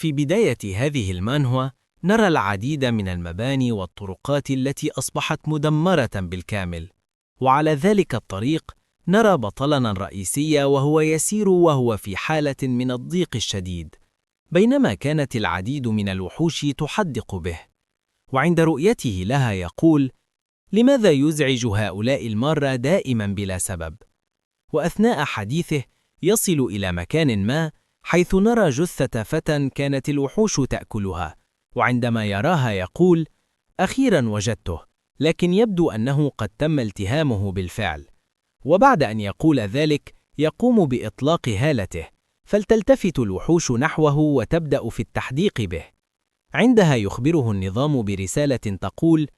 في بداية هذه المانهوا نرى العديد من المباني والطرقات التي أصبحت مدمرة بالكامل، وعلى ذلك الطريق نرى بطلنا الرئيسي وهو يسير وهو في حالة من الضيق الشديد، بينما كانت العديد من الوحوش تحدق به. وعند رؤيته لها يقول: لماذا يزعج هؤلاء المارة دائما بلا سبب؟ وأثناء حديثه يصل إلى مكان ما حيث نرى جثة فتى كانت الوحوش تأكلها، وعندما يراها يقول: أخيرا وجدته، لكن يبدو أنه قد تم التهامه بالفعل. وبعد أن يقول ذلك يقوم بإطلاق هالته، فلتلتفت الوحوش نحوه وتبدأ في التحديق به. عندها يخبره النظام برسالة تقول: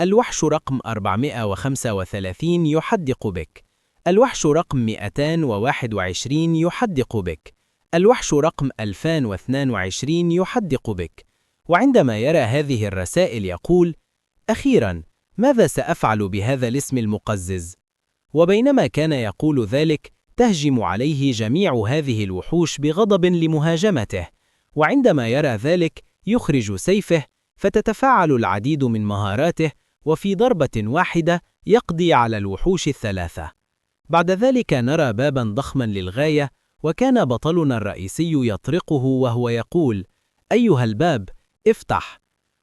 الوحش رقم 435 يحدق بك، الوحش رقم 221 يحدق بك، الوحش رقم 2022 يحدق بك. وعندما يرى هذه الرسائل يقول: أخيراً، ماذا سأفعل بهذا الاسم المقزز؟ وبينما كان يقول ذلك تهجم عليه جميع هذه الوحوش بغضب لمهاجمته، وعندما يرى ذلك يخرج سيفه فتتفاعل العديد من مهاراته، وفي ضربة واحدة يقضي على الوحوش الثلاثة. بعد ذلك نرى بابا ضخما للغاية، وكان بطلنا الرئيسي يطرقه وهو يقول: أيها الباب، افتح.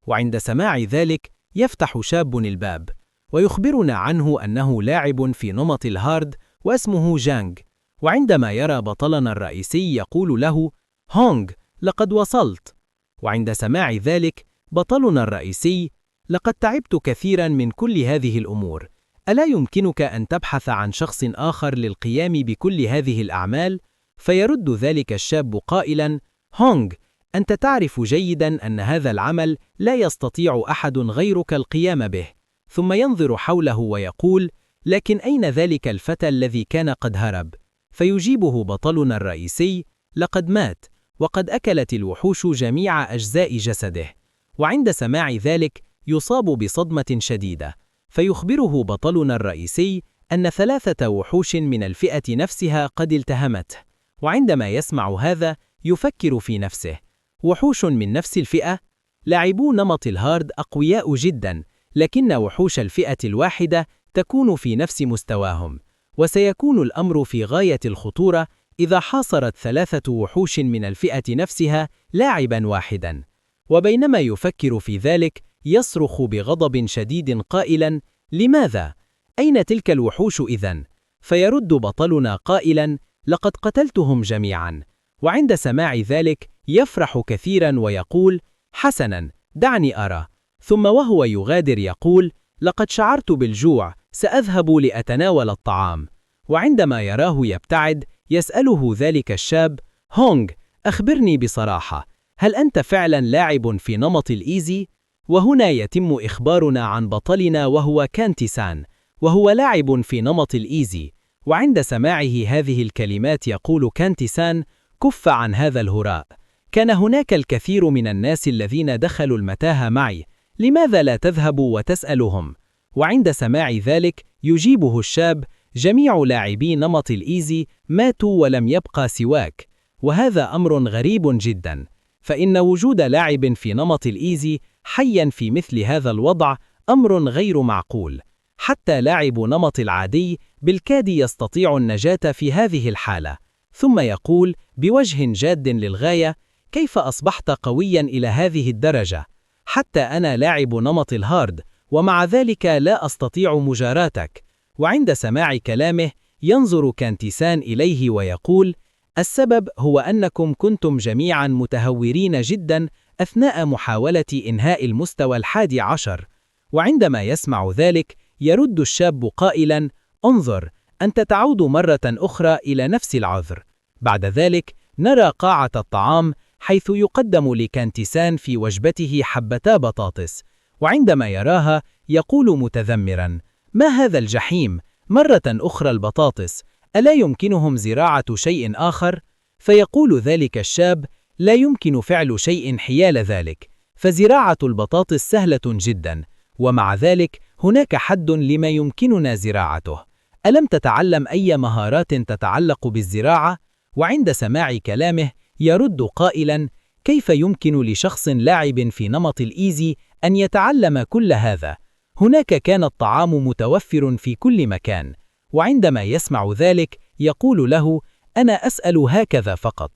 وعند سماع ذلك يفتح شاب الباب، ويخبرنا عنه أنه لاعب في نمط الهارد واسمه جانج. وعندما يرى بطلنا الرئيسي يقول له: هونغ، لقد وصلت. وعند سماع ذلك بطلنا الرئيسي: لقد تعبت كثيرا من كل هذه الأمور، ألا يمكنك أن تبحث عن شخص آخر للقيام بكل هذه الأعمال؟ فيرد ذلك الشاب قائلا: هونغ، أنت تعرف جيدا أن هذا العمل لا يستطيع أحد غيرك القيام به. ثم ينظر حوله ويقول: لكن أين ذلك الفتى الذي كان قد هرب؟ فيجيبه بطلنا الرئيسي: لقد مات، وقد أكلت الوحوش جميع أجزاء جسده. وعند سماع ذلك يصاب بصدمة شديدة، فيخبره بطلنا الرئيسي أن 3 وحوش من الفئة نفسها قد التهمته. وعندما يسمع هذا يفكر في نفسه: وحوش من نفس الفئة؟ لاعبو نمط الهارد أقوياء جدا، لكن وحوش الفئة الواحدة تكون في نفس مستواهم، وسيكون الأمر في غاية الخطورة إذا حاصرت 3 وحوش من الفئة نفسها لاعبا واحدا. وبينما يفكر في ذلك يصرخ بغضب شديد قائلا: لماذا؟ أين تلك الوحوش إذن؟ فيرد بطلنا قائلا: لقد قتلتهم جميعا. وعند سماع ذلك يفرح كثيرا ويقول: حسنا، دعني أرى. ثم وهو يغادر يقول: لقد شعرت بالجوع، سأذهب لأتناول الطعام. وعندما يراه يبتعد يسأله ذلك الشاب: هونغ، أخبرني بصراحة، هل أنت فعلا لاعب في نمط الإيزي؟ وهنا يتم إخبارنا عن بطلنا وهو كانتي-سان، وهو لاعب في نمط الإيزي. وعند سماعه هذه الكلمات يقول كانتي-سان: كف عن هذا الهراء، كان هناك الكثير من الناس الذين دخلوا المتاهة معي، لماذا لا تذهب وتسألهم؟ وعند سماع ذلك يجيبه الشاب: جميع لاعبي نمط الإيزي ماتوا ولم يبقى سواك. وهذا أمر غريب جدا، فإن وجود لاعب في نمط الإيزي حيا في مثل هذا الوضع أمر غير معقول. حتى لاعب نمط العادي بالكاد يستطيع النجاة في هذه الحالة. ثم يقول بوجه جاد للغاية: كيف أصبحت قويا إلى هذه الدرجة؟ حتى أنا لاعب نمط الهارد، ومع ذلك لا أستطيع مجاراتك. وعند سماع كلامه ينظر كانتي-سان إليه ويقول: السبب هو أنكم كنتم جميعا متهورين جدا أثناء محاولة إنهاء المستوى 11. وعندما يسمع ذلك يرد الشاب قائلا: انظر، أنت تعود مرة أخرى إلى نفس العذر. بعد ذلك نرى قاعة الطعام حيث يقدم لكانتي-سان في وجبته حبتا بطاطس، وعندما يراها يقول متذمرا: ما هذا الجحيم؟ مرة أخرى البطاطس، ألا يمكنهم زراعة شيء آخر؟ فيقول ذلك الشاب: لا يمكن فعل شيء حيال ذلك، فزراعة البطاطس سهلة جدا، ومع ذلك هناك حد لما يمكننا زراعته. ألم تتعلم أي مهارات تتعلق بالزراعة؟ وعند سماع كلامه يرد قائلا: كيف يمكن لشخص لاعب في نمط الإيزي أن يتعلم كل هذا؟ هناك كان الطعام متوفر في كل مكان، وعندما يسمع ذلك يقول له: أنا أسأل هكذا فقط.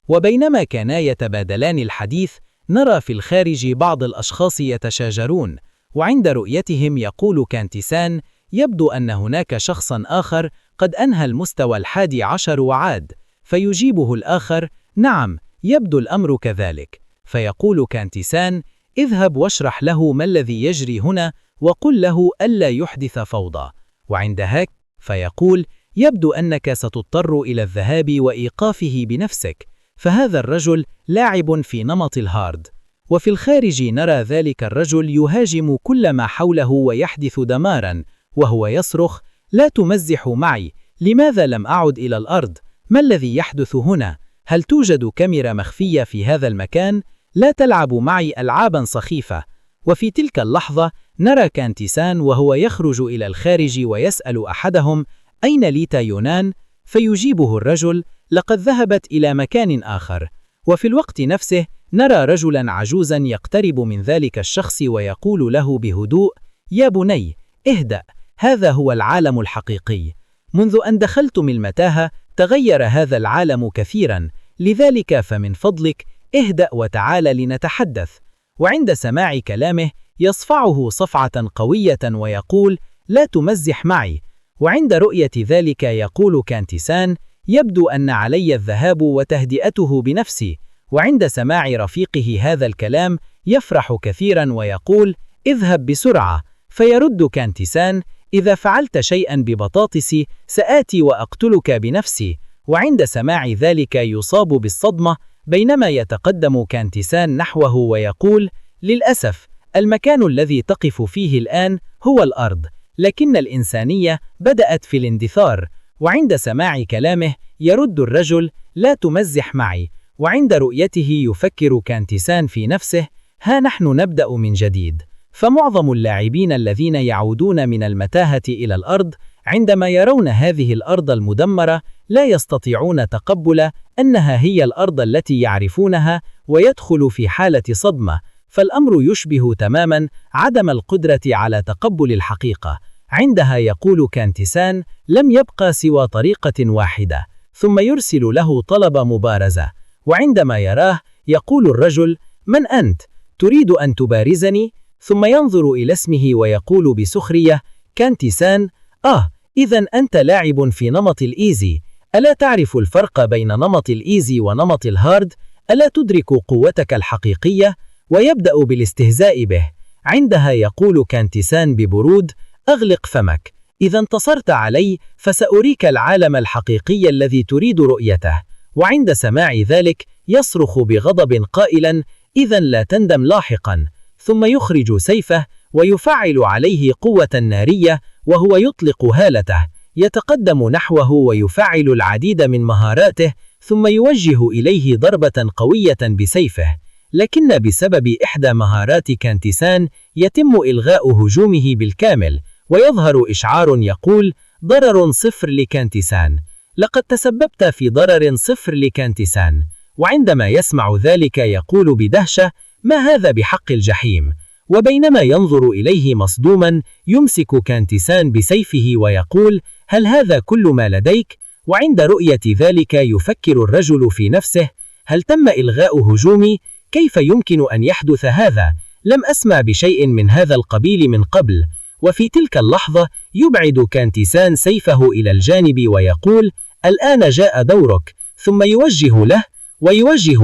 وبينما كانا يتبادلان الحديث، نرى في الخارج بعض الأشخاص يتشاجرون، وعند رؤيتهم يقول كانتيسان: يبدو أن هناك شخصا آخر قد أنهى المستوى 11 وعاد. فيجيبه الآخر: نعم، يبدو الأمر كذلك. فيقول كانتيسان: اذهب واشرح له ما الذي يجري هنا، وقل له ألا يحدث فوضى. وعند هاك فيقول: يبدو أنك ستضطر إلى الذهاب وإيقافه بنفسك، فهذا الرجل لاعب في نمط الهارد. وفي الخارج نرى ذلك الرجل يهاجم كل ما حوله ويحدث دماراً، وهو يصرخ: لا تمزح معي، لماذا لم أعد إلى الأرض؟ ما الذي يحدث هنا؟ هل توجد كاميرا مخفية في هذا المكان؟ لا تلعبوا معي ألعاباً سخيفة. وفي تلك اللحظة نرى كانتيسان وهو يخرج إلى الخارج ويسأل أحدهم: أين ليتا يونان؟ فيجيبه الرجل: لقد ذهبت إلى مكان آخر. وفي الوقت نفسه نرى رجلاً عجوزاً يقترب من ذلك الشخص ويقول له بهدوء: يا بني، اهدأ، هذا هو العالم الحقيقي. منذ أن دخلتم المتاهة تغير هذا العالم كثيراً، لذلك فمن فضلك اهدأ وتعال لنتحدث. وعند سماع كلامه يصفعه صفعة قوية ويقول: لا تمزح معي. وعند رؤية ذلك يقول كانتيسان: يبدو أن علي الذهاب وتهدئته بنفسي. وعند سماع رفيقه هذا الكلام يفرح كثيرا ويقول: اذهب بسرعة. فيرد كانتيسان: إذا فعلت شيئا ببطاطسي سآتي وأقتلك بنفسي. وعند سماع ذلك يصاب بالصدمة، بينما يتقدم كانتيسان نحوه ويقول: للأسف المكان الذي تقف فيه الآن هو الأرض، لكن الإنسانية بدأت في الاندثار. وعند سماع كلامه يرد الرجل: لا تمزح معي. وعند رؤيته يفكر كانتيسان في نفسه: ها نحن نبدأ من جديد. فمعظم اللاعبين الذين يعودون من المتاهة إلى الأرض عندما يرون هذه الأرض المدمرة لا يستطيعون تقبل أنها هي الأرض التي يعرفونها، ويدخل في حالة صدمة. فالأمر يشبه تماما عدم القدرة على تقبل الحقيقة. عندها يقول كانتيسان: لم يبقى سوى طريقة واحدة. ثم يرسل له طلب مبارزة. وعندما يراه يقول الرجل: من أنت؟ تريد أن تبارزني؟ ثم ينظر إلى اسمه ويقول بسخرية: كانتيسان؟ إذن أنت لاعب في نمط الإيزي. ألا تعرف الفرق بين نمط الإيزي ونمط الهارد؟ ألا تدرك قوتك الحقيقية؟ ويبدأ بالاستهزاء به. عندها يقول كانتيسان ببرود: أغلق فمك، إذا انتصرت علي فسأريك العالم الحقيقي الذي تريد رؤيته. وعند سماع ذلك يصرخ بغضب قائلا: إذن لا تندم لاحقا. ثم يخرج سيفه ويفعل عليه قوة نارية، وهو يطلق هالته، يتقدم نحوه ويفعل العديد من مهاراته، ثم يوجه إليه ضربة قوية بسيفه. لكن بسبب إحدى مهارات كانتيسان يتم إلغاء هجومه بالكامل، ويظهر إشعار يقول: ضرر 0 لكانتيسان. لقد تسببت في ضرر 0 لكانتيسان. وعندما يسمع ذلك يقول بدهشة: ما هذا بحق الجحيم؟ وبينما ينظر إليه مصدوما يمسك كانتيسان بسيفه ويقول: هل هذا كل ما لديك؟ وعند رؤية ذلك يفكر الرجل في نفسه: هل تم إلغاء هجومي؟ كيف يمكن أن يحدث هذا؟ لم أسمع بشيء من هذا القبيل من قبل. وفي تلك اللحظة يبعد كانتيسان سيفه إلى الجانب ويقول: الآن جاء دورك. ثم يوجه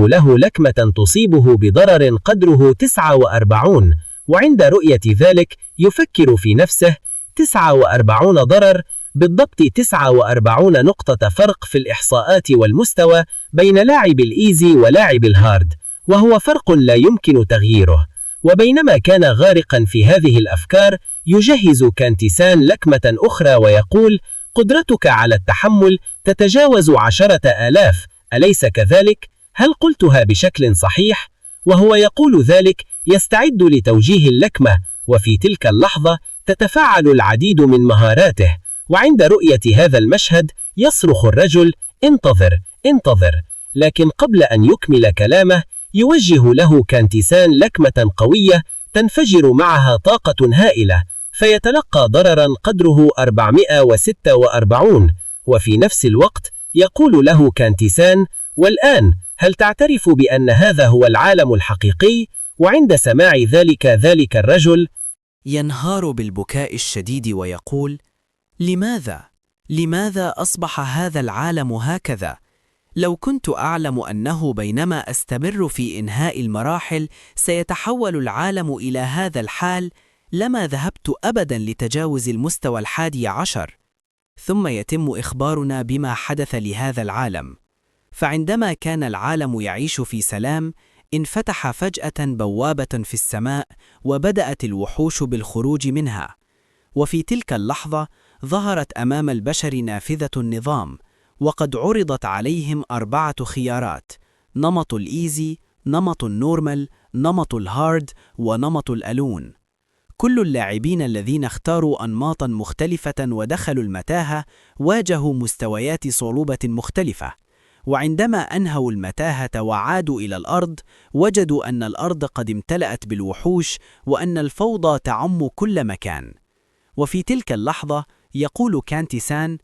له لكمة تصيبه بضرر قدره 49. وعند رؤية ذلك يفكر في نفسه: 49 ضرر، بالضبط 49 نقطة فرق في الإحصاءات والمستوى بين لاعب الإيزي ولاعب الهارد، وهو فرق لا يمكن تغييره. وبينما كان غارقا في هذه الأفكار يجهز كانتيسان لكمة أخرى ويقول: قدرتك على التحمل تتجاوز 10,000، أليس كذلك؟ هل قلتها بشكل صحيح؟ وهو يقول ذلك يستعد لتوجيه اللكمة، وفي تلك اللحظة تتفاعل العديد من مهاراته. وعند رؤية هذا المشهد يصرخ الرجل: انتظر انتظر. لكن قبل أن يكمل كلامه يوجه له كانتيسان لكمة قوية تنفجر معها طاقة هائلة، فيتلقى ضررا قدره 446. وفي نفس الوقت يقول له كانتيسان: والآن هل تعترف بأن هذا هو العالم الحقيقي؟ وعند سماع ذلك الرجل ينهار بالبكاء الشديد ويقول: لماذا أصبح هذا العالم هكذا؟ لو كنت أعلم أنه بينما أستمر في إنهاء المراحل سيتحول العالم إلى هذا الحال لما ذهبت أبدا لتجاوز المستوى 11. ثم يتم إخبارنا بما حدث لهذا العالم. فعندما كان العالم يعيش في سلام، انفتح فجأة بوابة في السماء وبدأت الوحوش بالخروج منها. وفي تلك اللحظة ظهرت أمام البشر نافذة النظام، وقد عرضت عليهم 4 خيارات: نمط الإيزي، نمط النورمال، نمط الهارد، ونمط الألون. كل اللاعبين الذين اختاروا أنماطا مختلفة ودخلوا المتاهة واجهوا مستويات صعوبة مختلفة، وعندما أنهوا المتاهة وعادوا إلى الأرض وجدوا أن الأرض قد امتلأت بالوحوش وأن الفوضى تعم كل مكان. وفي تلك اللحظة يقول كانتيسان: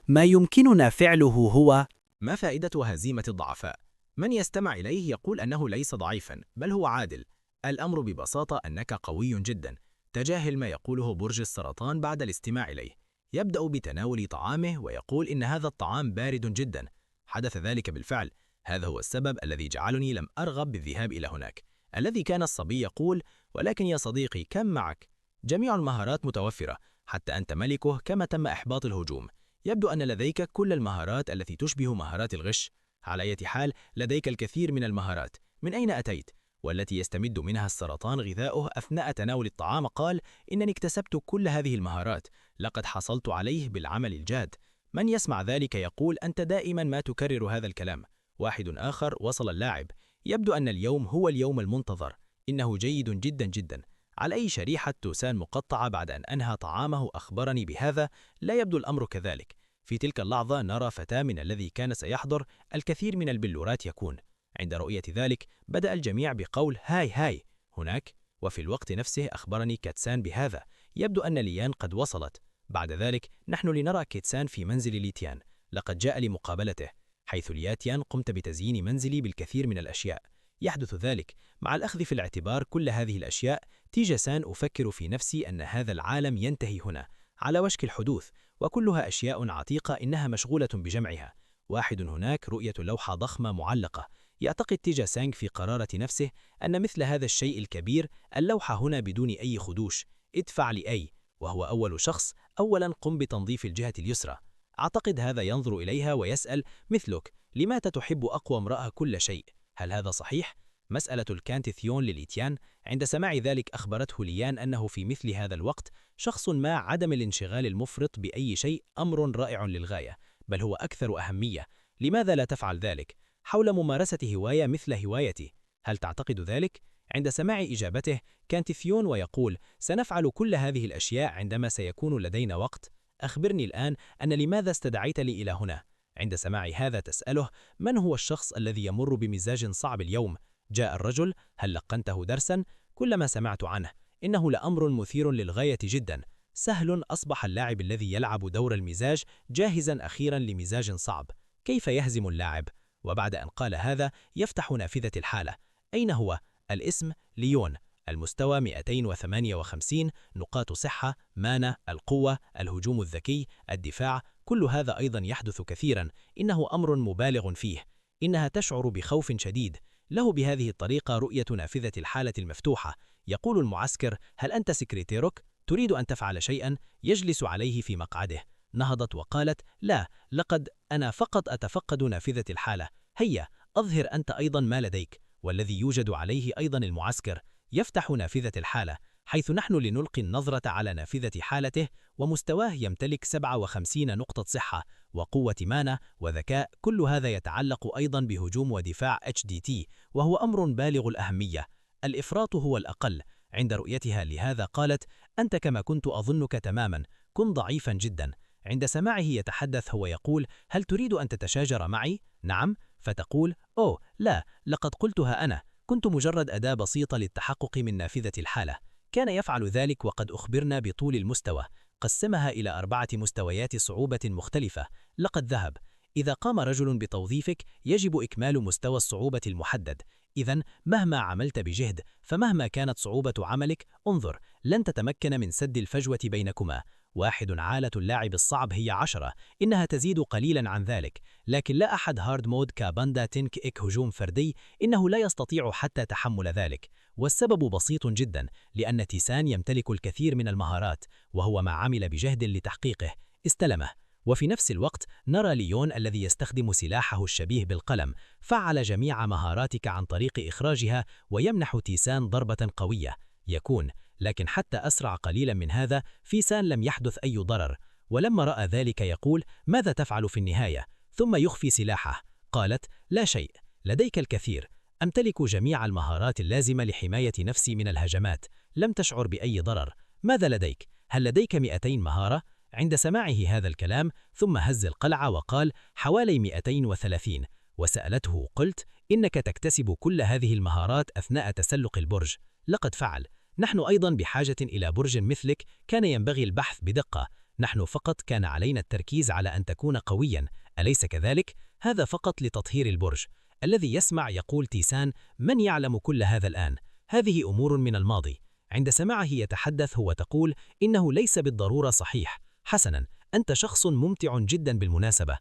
ما يمكننا فعله هو ما فائدة هزيمة الضعفاء؟ من يستمع إليه يقول أنه ليس ضعيفا بل هو عادل. الأمر ببساطة أنك قوي جدا. تجاهل ما يقوله برج السرطان بعد الاستماع إليه. يبدأ بتناول طعامه ويقول إن هذا الطعام بارد جدا. حدث ذلك بالفعل. هذا هو السبب الذي جعلني لم أرغب بالذهاب إلى هناك. الذي كان الصبي يقول: ولكن يا صديقي كم معك؟ جميع المهارات متوفرة، حتى أنت ملكه كما تم إحباط الهجوم. يبدو أن لديك كل المهارات التي تشبه مهارات الغش. على أي حال لديك الكثير من المهارات. من أين أتيت؟ والتي يستمد منها السرطان غذاؤه أثناء تناول الطعام قال: إنني اكتسبت كل هذه المهارات، لقد حصلت عليه بالعمل الجاد. من يسمع ذلك يقول: أنت دائما ما تكرر هذا الكلام. واحد آخر وصل اللاعب: يبدو أن اليوم هو اليوم المنتظر. إنه جيد جدا جدا. على أي شريحة توسان مقطعة بعد أن أنهى طعامه أخبرني بهذا. لا يبدو الأمر كذلك. في تلك اللحظة نرى فتاة من الذي كان سيحضر الكثير من البلورات يكون. عند رؤية ذلك بدأ الجميع بقول هاي هاي هناك. وفي الوقت نفسه أخبرني كاتسان بهذا. يبدو أن ليان قد وصلت. بعد ذلك نحن لنرى كيتسان في منزل ليتيان. لقد جاء لمقابلته. حيث لياتيان قمت بتزيين منزلي بالكثير من الأشياء. يحدث ذلك مع الأخذ في الاعتبار كل هذه الأشياء. تيجسان أفكر في نفسي أن هذا العالم ينتهي هنا على وشك الحدوث، وكلها أشياء عتيقة إنها مشغولة بجمعها. واحد هناك رؤية لوحة ضخمة معلقة. يعتقد تيجاسانغ في قرارة نفسه أن مثل هذا الشيء الكبير، اللوحة هنا بدون أي خدوش. ادفع لأي، وهو أول شخص. أولا قم بتنظيف الجهة اليسرى. أعتقد هذا ينظر إليها ويسأل: مثلك لماذا تحب أقوى امرأة كل شيء؟ هل هذا صحيح؟ مسألة الكانتيثيون لليتيان. عند سماع ذلك أخبرته ليان أنه في مثل هذا الوقت شخص ما عدم الانشغال المفرط بأي شيء أمر رائع للغاية، بل هو أكثر أهمية. لماذا لا تفعل ذلك؟ حول ممارسة هواية مثل هوايتي. هل تعتقد ذلك؟ عند سماع إجابته كانتيثيون ويقول: سنفعل كل هذه الأشياء عندما سيكون لدينا وقت. أخبرني الآن أن لماذا استدعيت لي إلى هنا؟ عند سماع هذا تسأله: من هو الشخص الذي يمر بمزاج صعب اليوم؟ جاء الرجل: هل لقنته درسا؟ كلما سمعت عنه إنه لأمر مثير للغاية جدا. سهل. أصبح اللاعب الذي يلعب دور المزاج جاهزا أخيرا لمزاج صعب. كيف يهزم اللاعب؟ وبعد أن قال هذا يفتح نافذة الحالة. أين هو؟ الاسم ليون. المستوى 258. نقاط صحة، مانع، القوة، الهجوم الذكي، الدفاع. كل هذا أيضا يحدث كثيرا. إنه أمر مبالغ فيه. إنها تشعر بخوف شديد. له بهذه الطريقة رؤية نافذة الحالة المفتوحة. يقول المعسكر: هل أنت سكرتيرك؟ تريد أن تفعل شيئا؟ يجلس عليه في مقعده. نهضت وقالت: لا، لقد أنا فقط أتفقد نافذة الحالة. هيا أظهر أنت أيضا ما لديك. والذي يوجد عليه أيضا المعسكر. يفتح نافذة الحالة، حيث نحن لنلقي النظرة على نافذة حالته. ومستواه يمتلك 57 نقطة صحة وقوة مانع وذكاء. كل هذا يتعلق أيضا بهجوم ودفاع HDT، وهو أمر بالغ الأهمية. الإفراط هو الأقل. عند رؤيتها لهذا قالت: أنت كما كنت أظنك تماما، كن ضعيفا جدا. عند سماعه يتحدث هو يقول: هل تريد أن تتشاجر معي؟ نعم. فتقول: أوه لا، لقد قلتها أنا. كنت مجرد أداة بسيطة للتحقق من نافذة الحالة. كان يفعل ذلك وقد أخبرنا بطول المستوى. قسمها إلى 4 مستويات صعوبة مختلفة. لقد ذهب. إذا قام رجل بتوظيفك يجب إكمال مستوى الصعوبة المحدد. إذن مهما عملت بجهد، فمهما كانت صعوبة عملك، انظر، لن تتمكن من سد الفجوة بينكما. 1 عالة اللاعب الصعب هي 10، إنها تزيد قليلا عن ذلك، لكن لا أحد هارد مود كباندا تنك إك هجوم فردي، إنه لا يستطيع حتى تحمل ذلك. والسبب بسيط جدا، لأن تيسان يمتلك الكثير من المهارات، وهو ما عمل بجهد لتحقيقه، استلمه. وفي نفس الوقت نرى ليون الذي يستخدم سلاحه الشبيه بالقلم، فعل جميع مهاراتك عن طريق إخراجها ويمنح تيسان ضربة قوية. يكون، لكن حتى أسرع قليلا من هذا، في سان لم يحدث أي ضرر. ولما رأى ذلك يقول: ماذا تفعل في النهاية؟ ثم يخفي سلاحه. قالت: لا شيء، لديك الكثير، أمتلك جميع المهارات اللازمة لحماية نفسي من الهجمات. لم تشعر بأي ضرر. ماذا لديك؟ هل لديك 200 مهارة؟ عند سماعه هذا الكلام ثم هز القلعة وقال: حوالي 230. وسألته: قلت: إنك تكتسب كل هذه المهارات أثناء تسلق البرج. لقد فعل. نحن أيضا بحاجة إلى برج مثلك، كان ينبغي البحث بدقة. نحن فقط كان علينا التركيز على أن تكون قويا، أليس كذلك؟ هذا فقط لتطهير البرج. الذي يسمع يقول تيسان: من يعلم كل هذا الآن؟ هذه أمور من الماضي. عند سماعه يتحدث هو تقول: إنه ليس بالضرورة صحيح. حسنا، أنت شخص ممتع جدا بالمناسبة.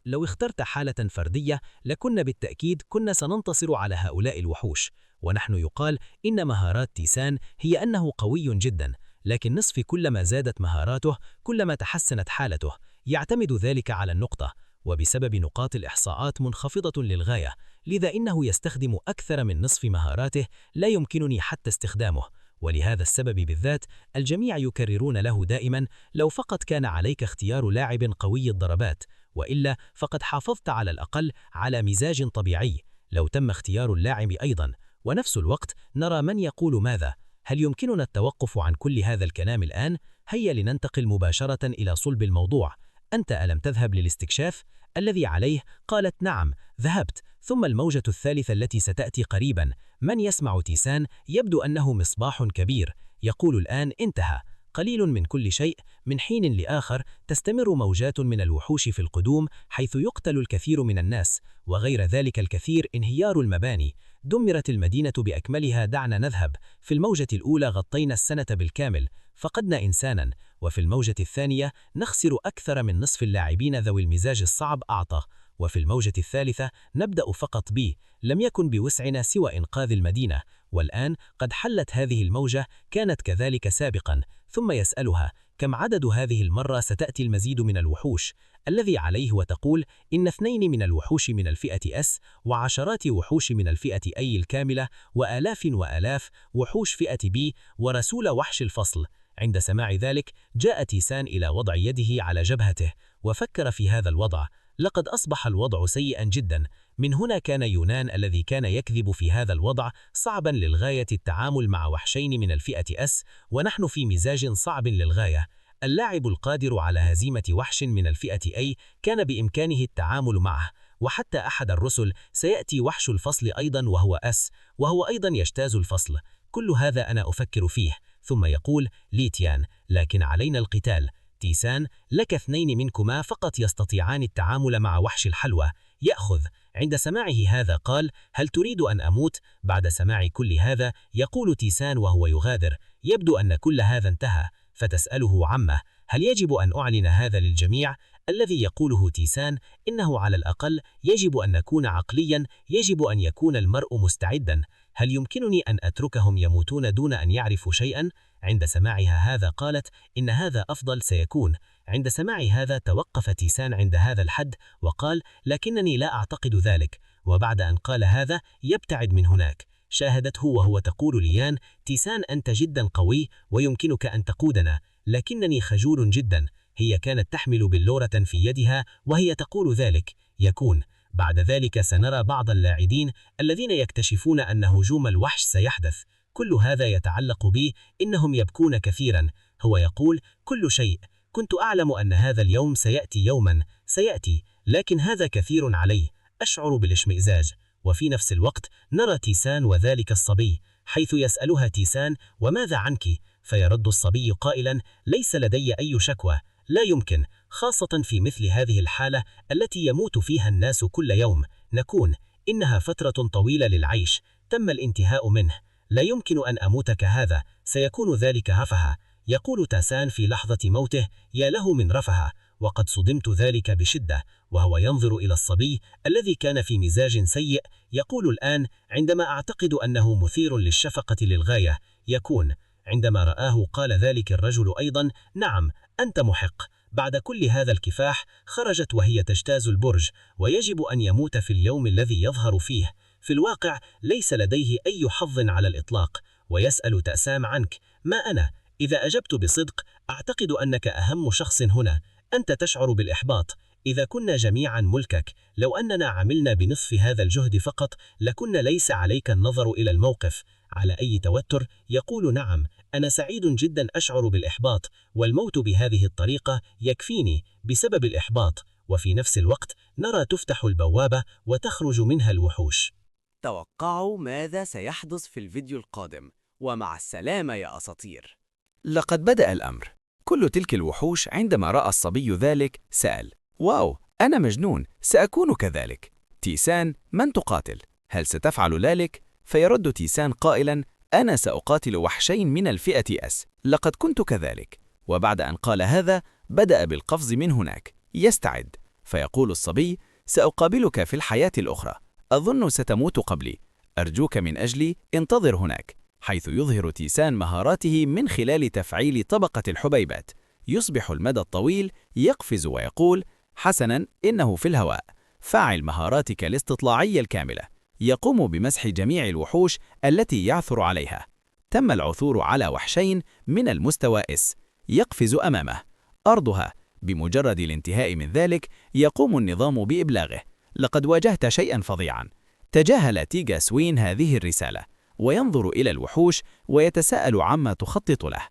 لو اخترت حالة فردية لكنا بالتأكيد كنا سننتصر على هؤلاء الوحوش. ونحن يقال إن مهارات تيسان هي أنه قوي جدا، لكن نصف كلما زادت مهاراته كلما تحسنت حالته. يعتمد ذلك على النقطة، وبسبب نقاط الإحصاءات منخفضة للغاية، لذا إنه يستخدم أكثر من نصف مهاراته لا يمكنني حتى استخدامه. ولهذا السبب بالذات الجميع يكررون له دائما: لو فقط كان عليك اختيار لاعب قوي الضربات، وإلا فقد حافظت على الأقل على مزاج طبيعي. لو تم اختيار اللاعب أيضا. ونفس الوقت نرى من يقول: ماذا؟ هل يمكننا التوقف عن كل هذا الكلام الآن؟ هيا لننتقل مباشرة إلى صلب الموضوع. أنت ألم تذهب للاستكشاف؟ الذي عليه قالت: نعم، ذهبت. ثم الموجة الثالثة التي ستأتي قريبا. من يسمع تيسان يبدو أنه مصباح كبير. يقول الآن: انتهى. قليل من كل شيء. من حين لآخر تستمر موجات من الوحوش في القدوم، حيث يقتل الكثير من الناس، وغير ذلك الكثير انهيار المباني. دمرت المدينة بأكملها. دعنا نذهب. في الموجة الأولى غطينا السنة بالكامل، فقدنا إنسانا، وفي الموجة الثانية نخسر أكثر من نصف اللاعبين ذوي المزاج الصعب أعطى، وفي الموجة الثالثة نبدأ فقط بي. لم يكن بوسعنا سوى إنقاذ المدينة، والآن قد حلت هذه الموجة. كانت كذلك سابقا. ثم يسألها: كم عدد هذه المرة ستأتي المزيد من الوحوش؟ الذي عليه وتقول: إن 2 من الوحوش من الفئة S، وعشرات وحوش من الفئة A الكاملة، وآلاف وآلاف وحوش فئة B، ورسول وحش الفصل. عند سماع ذلك جاء تيسان إلى وضع يده على جبهته، وفكر في هذا الوضع. لقد أصبح الوضع سيئا جدا. من هنا كان يونان الذي كان يكذب في هذا الوضع صعبا للغاية التعامل مع وحشين من الفئة S، ونحن في مزاج صعب للغاية. اللاعب القادر على هزيمة وحش من الفئة A كان بإمكانه التعامل معه، وحتى أحد الرسل سيأتي وحش الفصل أيضا وهو S، وهو أيضا يجتاز الفصل. كل هذا أنا أفكر فيه. ثم يقول: ليتيان، لكن علينا القتال. تيسان: لك 2 منكما فقط يستطيعان التعامل مع وحش الحلوى. يأخذ. عند سماعه هذا قال: هل تريد أن أموت؟ بعد سماع كل هذا يقول تيسان وهو يغادر: يبدو أن كل هذا انتهى. فتسأله عمه: هل يجب أن أعلن هذا للجميع؟ الذي يقوله تيسان: إنه على الأقل يجب أن نكون عقليا، يجب أن يكون المرء مستعدا. هل يمكنني أن أتركهم يموتون دون أن يعرفوا شيئا؟ عند سماعها هذا قالت: إن هذا أفضل سيكون. عند سماع هذا توقف تيسان عند هذا الحد وقال: لكنني لا أعتقد ذلك. وبعد أن قال هذا يبتعد من هناك. شاهدته وهو تقول ليان: تيسان، أنت جدا قوي ويمكنك أن تقودنا، لكنني خجول جدا. هي كانت تحمل بلورة في يدها وهي تقول ذلك. يكون. بعد ذلك سنرى بعض اللاعبين الذين يكتشفون أن هجوم الوحش سيحدث. كل هذا يتعلق بي. إنهم يبكون كثيرا. هو يقول: كل شيء. كنت أعلم أن هذا اليوم سيأتي يوما، سيأتي، لكن هذا كثير علي. أشعر بالاشمئزاز. وفي نفس الوقت نرى تيسان وذلك الصبي، حيث يسألها تيسان: وماذا عنك؟ فيرد الصبي قائلا: ليس لدي أي شكوى. لا يمكن، خاصة في مثل هذه الحالة التي يموت فيها الناس كل يوم، نكون إنها فترة طويلة للعيش، تم الانتهاء منه، لا يمكن أن أموت كهذا، سيكون ذلك رفها. يقول تيسان في لحظة موته: يا له من رفها، وقد صدمت ذلك بشدة. وهو ينظر إلى الصبي الذي كان في مزاج سيء، يقول الآن: عندما أعتقد أنه مثير للشفقة للغاية، يكون عندما رآه قال ذلك الرجل أيضا: نعم، أنت محق. بعد كل هذا الكفاح خرجت وهي تجتاز البرج، ويجب أن يموت في اليوم الذي يظهر فيه. في الواقع ليس لديه أي حظ على الإطلاق. ويسأل تأسام عنك: ما أنا؟ إذا أجبت بصدق أعتقد أنك أهم شخص هنا. أنت تشعر بالإحباط. إذا كنا جميعا ملكك، لو أننا عملنا بنصف هذا الجهد فقط لكنا ليس عليك النظر إلى الموقف. على أي توتر يقول: نعم، أنا سعيد جدا، أشعر بالإحباط، والموت بهذه الطريقة يكفيني بسبب الإحباط. وفي نفس الوقت نرى تفتح البوابة وتخرج منها الوحوش. توقعوا ماذا سيحدث في الفيديو القادم، ومع السلامة يا أساطير. لقد بدأ الأمر. كل تلك الوحوش عندما رأى الصبي ذلك سأل: واو، أنا مجنون، سأكون كذلك. تيسان: من تقاتل؟ هل ستفعل ذلك؟ فيرد تيسان قائلا: أنا سأقاتل وحشين من الفئة أس، لقد كنت كذلك. وبعد أن قال هذا بدأ بالقفز من هناك يستعد. فيقول الصبي: سأقابلك في الحياة الأخرى، أظن ستموت قبلي، أرجوك من أجلي انتظر هناك. حيث يظهر تيسان مهاراته من خلال تفعيل طبقة الحبيبات، يصبح المدى الطويل، يقفز ويقول: حسناً، إنه في الهواء. فعل مهاراتك الاستطلاعية الكاملة. يقوم بمسح جميع الوحوش التي يعثر عليها. تم العثور على وحشين من المستوى S. يقفز أمامه أرضها. بمجرد الانتهاء من ذلك يقوم النظام بإبلاغه: لقد واجهت شيئاً فظيعاً. تجاهل تيغا سوين هذه الرسالة، وينظر إلى الوحوش ويتساءل عما تخطط له.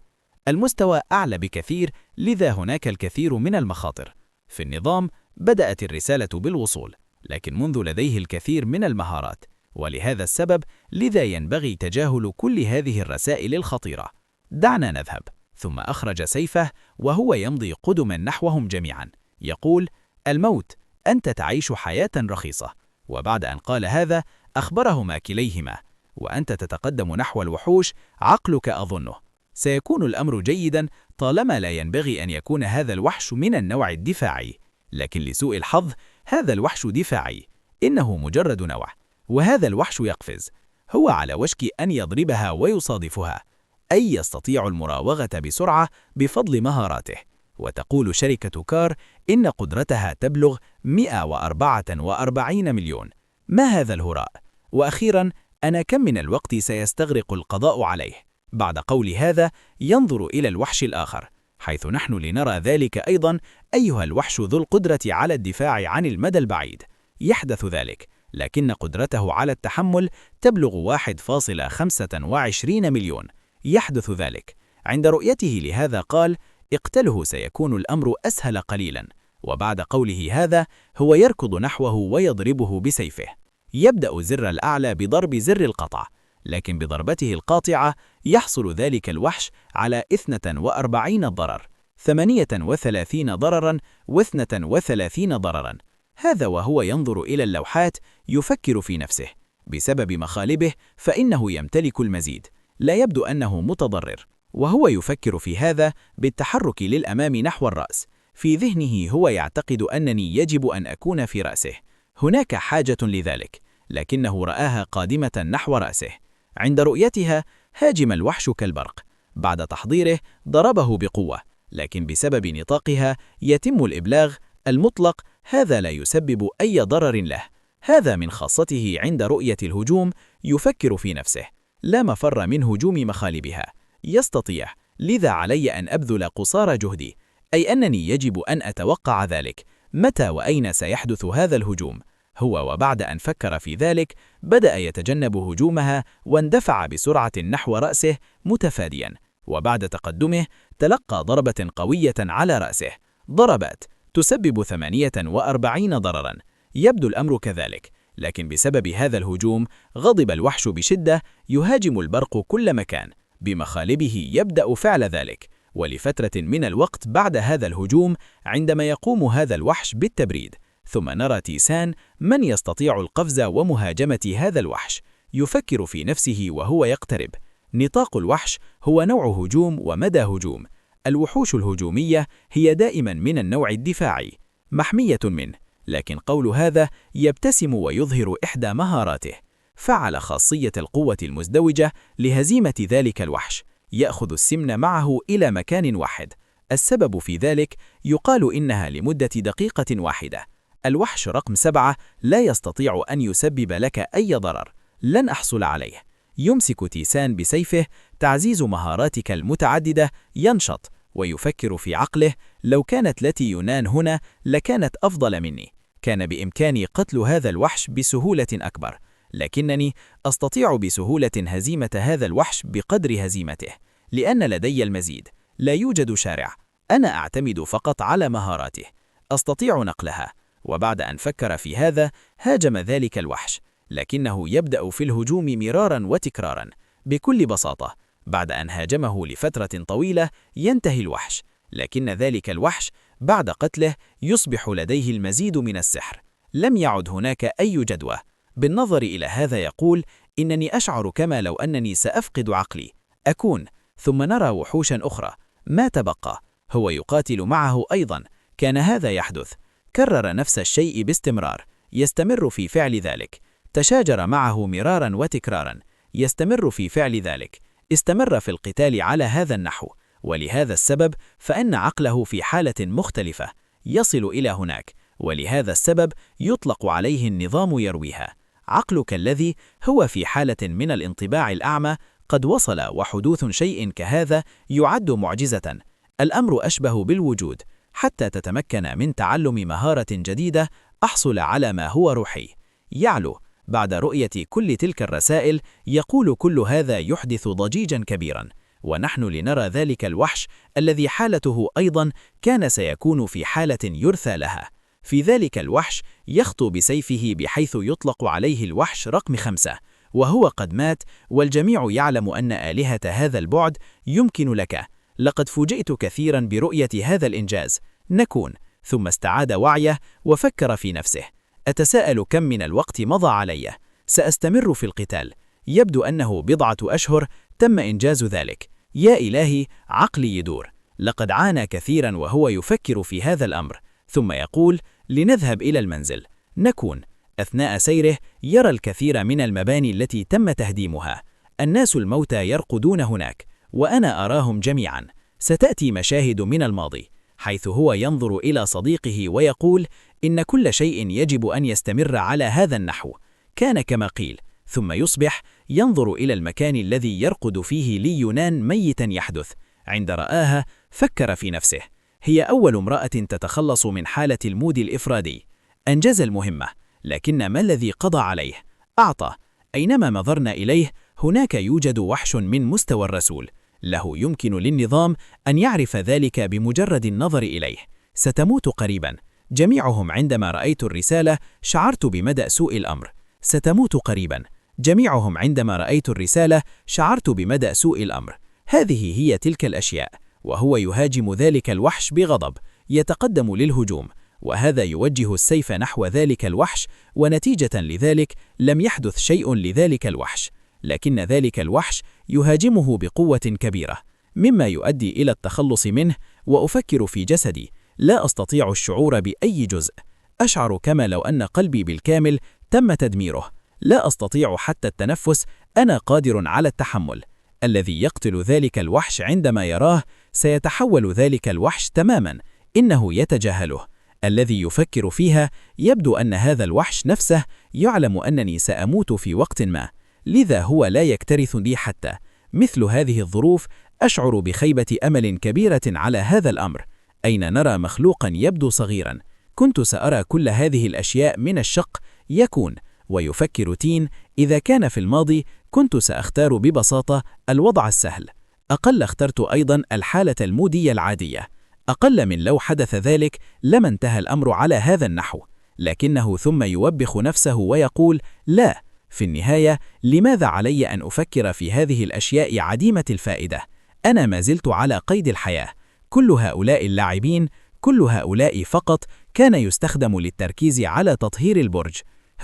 المستوى أعلى بكثير، لذا هناك الكثير من المخاطر. في النظام بدأت الرسالة بالوصول، لكن منذ لديه الكثير من المهارات، ولهذا السبب لذا ينبغي تجاهل كل هذه الرسائل الخطيرة. دعنا نذهب. ثم أخرج سيفه وهو يمضي قدما نحوهم جميعا، يقول: الموت، أنت تعيش حياة رخيصة. وبعد أن قال هذا أخبرهما كليهما: وأنت تتقدم نحو الوحوش، عقلك أظنه سيكون الأمر جيدا طالما لا ينبغي أن يكون هذا الوحش من النوع الدفاعي. لكن لسوء الحظ هذا الوحش دفاعي، إنه مجرد نوع، وهذا الوحش يقفز. هو على وشك أن يضربها ويصادفها، أي يستطيع المراوغة بسرعة بفضل مهاراته. وتقول شركة كار إن قدرتها تبلغ 144 مليون. ما هذا الهراء؟ وأخيرا، أنا كم من الوقت سيستغرق القضاء عليه؟ بعد قول هذا ينظر إلى الوحش الآخر، حيث نحن لنرى ذلك أيضا. أيها الوحش ذو القدرة على الدفاع عن المدى البعيد. يحدث ذلك، لكن قدرته على التحمل تبلغ 1.25 مليون. يحدث ذلك. عند رؤيته لهذا قال: اقتله، سيكون الأمر أسهل قليلا. وبعد قوله هذا هو يركض نحوه ويضربه بسيفه. يبدأ زر الأعلى بضرب زر القطع، لكن بضربته القاطعة يحصل ذلك الوحش على 42 ضرر، 38 ضررا و32 ضررا. هذا وهو ينظر إلى اللوحات يفكر في نفسه. بسبب مخالبه فإنه يمتلك المزيد، لا يبدو أنه متضرر. وهو يفكر في هذا بالتحرك للأمام نحو الرأس. في ذهنه هو يعتقد أنني يجب أن أكون في رأسه. هناك حاجة لذلك، لكنه رآها قادمة نحو رأسه. عند رؤيتها هاجم الوحش كالبرق. بعد تحضيره ضربه بقوة، لكن بسبب نطاقها يتم الإبلاغ المطلق. هذا لا يسبب أي ضرر له. هذا من خاصته عند رؤية الهجوم. يفكر في نفسه: لا مفر من هجوم مخالبها. يستطيع، لذا علي أن أبذل قصارى جهدي، أي أنني يجب أن أتوقع ذلك. متى وأين سيحدث هذا الهجوم؟ هو وبعد أن فكر في ذلك بدأ يتجنب هجومها واندفع بسرعة نحو رأسه متفاديا. وبعد تقدمه تلقى ضربة قوية على رأسه، ضربات تسبب 48 ضررا. يبدو الأمر كذلك. لكن بسبب هذا الهجوم غضب الوحش بشدة، يهاجم البرق كل مكان، بمخالبه يبدأ فعل ذلك. ولفترة من الوقت بعد هذا الهجوم، عندما يقوم هذا الوحش بالتبريد، ثم نرى تيسان من يستطيع القفز ومهاجمة هذا الوحش. يفكر في نفسه وهو يقترب. نطاق الوحش هو نوع هجوم ومدى هجوم. الوحوش الهجومية هي دائما من النوع الدفاعي، محمية منه، لكن قول هذا يبتسم ويظهر إحدى مهاراته. فعل خاصية القوة المزدوجة لهزيمة ذلك الوحش، يأخذ السمن معه إلى مكان واحد. السبب في ذلك يقال إنها لمدة دقيقة واحدة. الوحش رقم 7 لا يستطيع أن يسبب لك أي ضرر، لن أحصل عليه. يمسك تيسان بسيفه، تعزيز مهاراتك المتعددة ينشط، ويفكر في عقله: لو كانت التي يونان هنا لكانت أفضل مني، كان بإمكاني قتل هذا الوحش بسهولة أكبر، لكنني أستطيع بسهولة هزيمة هذا الوحش بقدر هزيمته، لأن لدي المزيد. لا يوجد شارع، أنا أعتمد فقط على مهاراته، أستطيع نقلها. وبعد أن فكر في هذا، هاجم ذلك الوحش، لكنه يبدأ في الهجوم مرارا وتكرارا. بكل بساطة، بعد أن هاجمه لفترة طويلة ينتهي الوحش، لكن ذلك الوحش بعد قتله يصبح لديه المزيد من السحر. لم يعد هناك أي جدوى. بالنظر إلى هذا يقول: إنني أشعر كما لو أنني سأفقد عقلي. أكون. ثم نرى وحوشا أخرى. ما تبقى هو يقاتل معه أيضا. كان هذا يحدث. كرر نفس الشيء باستمرار، يستمر في فعل ذلك. تشاجر معه مرارا وتكرارا، يستمر في فعل ذلك. استمر في القتال على هذا النحو، ولهذا السبب فإن عقله في حالة مختلفة، يصل إلى هناك، ولهذا السبب يطلق عليه النظام يرويها. عقلك الذي هو في حالة من الانطباع الأعمى قد وصل، وحدوث شيء كهذا يعد معجزة. الأمر أشبه بالوجود. حتى تتمكن من تعلم مهارة جديدة، أحصل على ما هو روحي. يعلو. بعد رؤية كل تلك الرسائل يقول: كل هذا يحدث ضجيجا كبيرا، ونحن لنرى ذلك الوحش الذي حالته أيضا كان سيكون في حالة يرثى لها. في ذلك الوحش يخطو بسيفه بحيث يطلق عليه الوحش رقم 5، وهو قد مات، والجميع يعلم أن آلهة هذا البعد يمكن لك. لقد فوجئت كثيرا برؤية هذا الإنجاز. نكون. ثم استعاد وعيه وفكر في نفسه: أتساءل كم من الوقت مضى علي؟ سأستمر في القتال. يبدو أنه بضعة أشهر تم إنجاز ذلك. يا إلهي، عقلي يدور. لقد عانى كثيرا وهو يفكر في هذا الأمر. ثم يقول: لنذهب إلى المنزل. نكون. أثناء سيره يرى الكثير من المباني التي تم تهديمها. الناس الموتى يرقدون هناك، وأنا أراهم جميعا. ستأتي مشاهد من الماضي، حيث هو ينظر إلى صديقه ويقول: إن كل شيء يجب أن يستمر على هذا النحو. كان كما قيل. ثم يصبح ينظر إلى المكان الذي يرقد فيه لي يونان ميتا يحدث. عند رآها فكر في نفسه: هي أول امرأة تتخلص من حالة المود الإفرادي. أنجز المهمة، لكن ما الذي قضى عليه؟ أعطى. أينما نظرنا إليه هناك يوجد وحش من مستوى الرسول. له يمكن للنظام أن يعرف ذلك بمجرد النظر إليه. ستموت قريبا. جميعهم عندما رأيت الرسالة شعرت بمدى سوء الأمر. ستموت قريبا. جميعهم عندما رأيت الرسالة شعرت بمدى سوء الأمر. هذه هي تلك الأشياء. وهو يهاجم ذلك الوحش بغضب، يتقدم للهجوم، وهذا يوجه السيف نحو ذلك الوحش، ونتيجة لذلك لم يحدث شيء لذلك الوحش، لكن ذلك الوحش يهاجمه بقوة كبيرة، مما يؤدي إلى التخلص منه. وأفكر في جسدي، لا أستطيع الشعور بأي جزء. أشعر كما لو أن قلبي بالكامل تم تدميره. لا أستطيع حتى التنفس. أنا قادر على التحمل. الذي يقتل ذلك الوحش عندما يراه سيتحول ذلك الوحش تماما. إنه يتجاهله. الذي يفكر فيها يبدو أن هذا الوحش نفسه يعلم أنني سأموت في وقت ما، لذا هو لا يكترث لي حتى. مثل هذه الظروف أشعر بخيبة أمل كبيرة على هذا الأمر. أين نرى مخلوقا يبدو صغيرا؟ كنت سأرى كل هذه الأشياء من الشق. يكون. ويفكر تين: إذا كان في الماضي كنت سأختار ببساطة الوضع السهل. أقل اخترت أيضا الحالة المودية العادية. أقل من لو حدث ذلك لما انتهى الأمر على هذا النحو. لكنه ثم يوبخ نفسه ويقول: لا، في النهاية لماذا علي أن أفكر في هذه الأشياء عديمة الفائدة؟ أنا ما زلت على قيد الحياة. كل هؤلاء اللاعبين، كل هؤلاء فقط كان يستخدم للتركيز على تطهير البرج.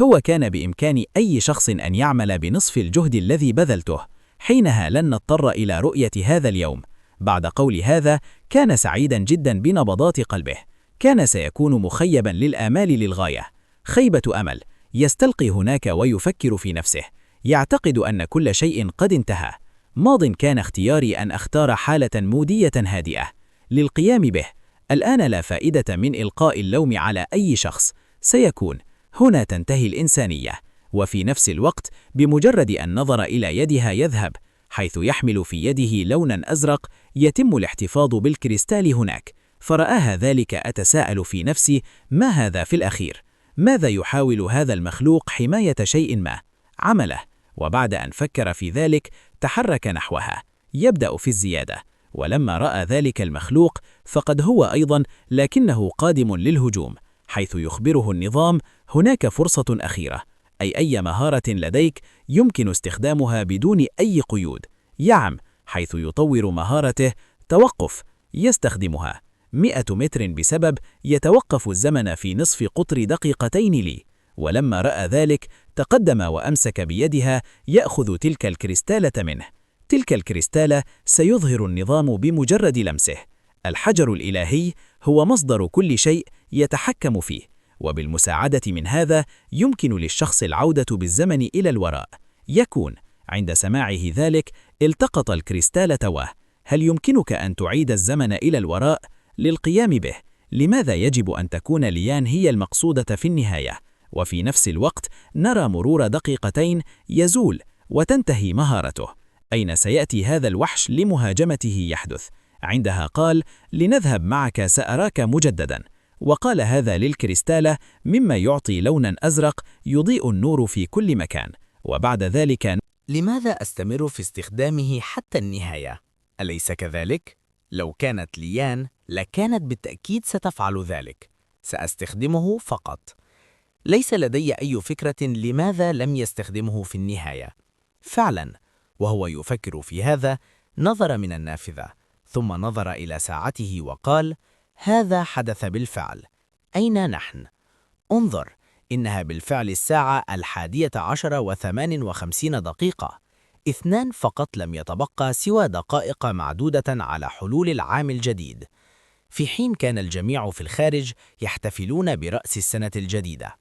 هو كان بإمكان أي شخص أن يعمل بنصف الجهد الذي بذلته. حينها لن نضطر إلى رؤية هذا اليوم. بعد قول هذا كان سعيدا جدا بنبضات قلبه. كان سيكون مخيبا للآمال للغاية. خيبة أمل. يستلقي هناك ويفكر في نفسه. يعتقد أن كل شيء قد انتهى. ماض كان اختياري أن أختار حالة مودية هادئة للقيام به. الآن لا فائدة من إلقاء اللوم على أي شخص. سيكون هنا تنتهي الإنسانية. وفي نفس الوقت بمجرد أن نظر إلى يدها يذهب، حيث يحمل في يده لونا أزرق، يتم الاحتفاظ بالكريستال هناك. فرآها ذلك. أتساءل في نفسي: ما هذا في الأخير؟ ماذا يحاول هذا المخلوق حماية شيء ما؟ عمله. وبعد أن فكر في ذلك تحرك نحوها، يبدأ في الزيادة. ولما رأى ذلك المخلوق فقد هو أيضا، لكنه قادم للهجوم، حيث يخبره النظام: هناك فرصة أخيرة، أي مهارة لديك يمكن استخدامها بدون أي قيود. يعم، حيث يطور مهارته. توقف. يستخدمها 100 متر بسبب يتوقف الزمن في نصف قطر دقيقتين لي. ولما رأى ذلك تقدم وأمسك بيدها يأخذ تلك الكريستالة منه. تلك الكريستالة سيظهر النظام بمجرد لمسه. الحجر الإلهي هو مصدر كل شيء يتحكم فيه، وبالمساعدة من هذا يمكن للشخص العودة بالزمن إلى الوراء. يكون عند سماعه ذلك التقط الكريستال تواه. هل يمكنك أن تعيد الزمن إلى الوراء؟ للقيام به، لماذا يجب أن تكون ليان هي المقصودة في النهاية؟ وفي نفس الوقت نرى مرور دقيقتين يزول وتنتهي مهارته. أين سيأتي هذا الوحش لمهاجمته يحدث؟ عندها قال: لنذهب معك، سأراك مجددا. وقال هذا للكريستالة، مما يعطي لونا أزرق يضيء النور في كل مكان. وبعد ذلك: لماذا أستمر في استخدامه حتى النهاية؟ أليس كذلك؟ لو كانت ليان لكانت بالتأكيد ستفعل ذلك. سأستخدمه فقط. ليس لدي أي فكرة لماذا لم يستخدمه في النهاية. فعلا، وهو يفكر في هذا نظر من النافذة، ثم نظر إلى ساعته وقال: هذا حدث بالفعل. أين نحن؟ انظر، إنها بالفعل الساعة 11:58 2 فقط، لم يتبقى سوى دقائق معدودة على حلول العام الجديد، في حين كان الجميع في الخارج يحتفلون برأس السنة الجديدة.